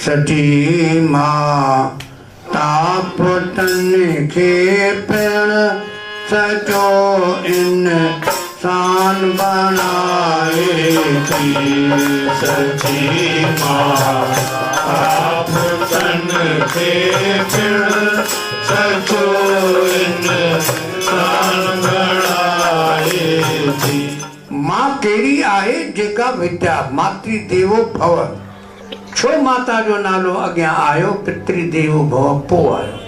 सची माँ तापुतन के पिण सचो इंसान बनाए थी। सची माँ तापुतन के पिण सचो इंसान बनाए थी। माँ कहिड़ी आहे जेका विद्या मातृ देवो भव। छो माता जो नालो अॻियां आयो? पितृ देवो भव पोइ आयो,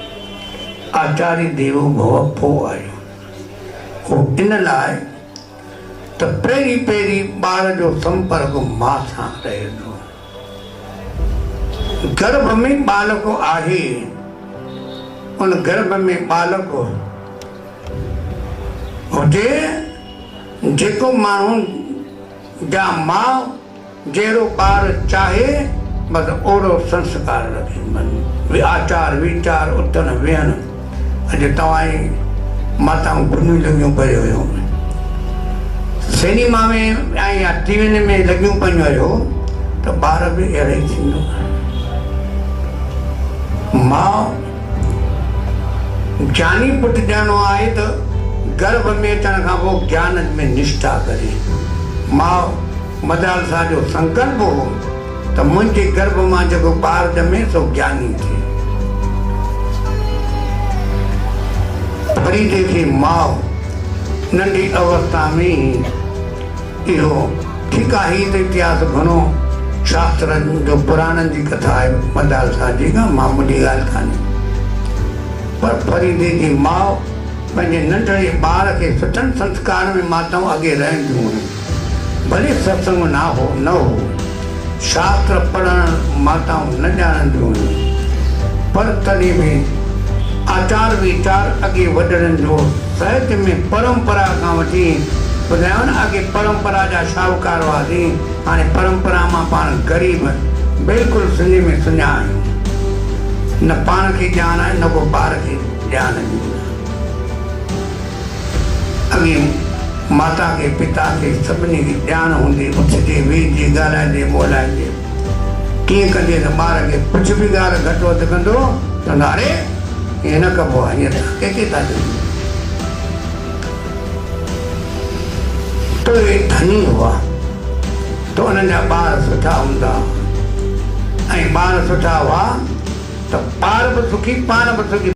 आचार्य देवो भव पोइ आयो। इन लाइ त पहिरीं ॿार जो संपर्क मां सां रहे थो। गर्भ में बालक आहे, उन गर्भ में बालक हुजे जेको माण्हू जा मां जहिड़ो ॿार चाहे बसि ओड़ो संस्कार रखे, आचार विचार उथण वेहण। अॼु तव्हांजी माताऊं गुनियूं लॻियूं पियूं हुयूं, सिनेमा में ऐं या टीवियुनि में लॻियूं पियूं हुयूं, त ॿार बि अहिड़ो ई थींदो। मां ज्ञानी पुटु ॼणो आहे त गर्भ में अचण खां पोइ ज्ञान में निष्ठा करे। मां मदरसा जो संकल्प हो त मुंहिंजे गर्भ मां जेको ॿार ॼमे सो ज्ञानी थिए। वरी जेकी माउ नंढी अवस्था में इहो ठीकु आहे, हीअ त इतिहास घणो शास्त्रनि जो पुराणनि जी कथा आहे मदरसा जी, का मामूली ॻाल्हि कान्हे। पर फरीदे जी माउ पंहिंजे नंढड़े ॿार खे सुठनि संस्कार में माताऊं अॻे रहंदियूं हुयूं। भले सत्संग न हो, शास्त्र पढ़ण माताऊं न ॼाणंदियूं हुयूं, पर तॾहिं बि आचार विचार अॻे वॾड़नि जो सहज में परंपरा खां वठी ॿुधायो न। अॻे परंपरा जा शाहूकार हुआसीं, हाणे परंपरा मां पाण ग़रीब बिल्कुलु सिंधी में सुञा आहियूं। न पाण खे ॼाण आहे न को ॿार खे ॼाण आहे। अॻे माता के पिता के सभिनी खे ॼाण हूंदी, उथजे वेहिजे ॻाल्हाइजे ॿोलाइजे। कीअं कंदे त ॿार खे कुझु बि ॻाल्हि घटि वधि कंदो चवंदा अरे हीअं न कबो आहे, हीअं कंहिंखे था ॾियूं। तो इहे धनी हुआ त उन्हनि जा ॿार सुठा हूंदा, ऐं ॿार सुठा हुआ त ॿार बि सुखी पाण बि सुखी।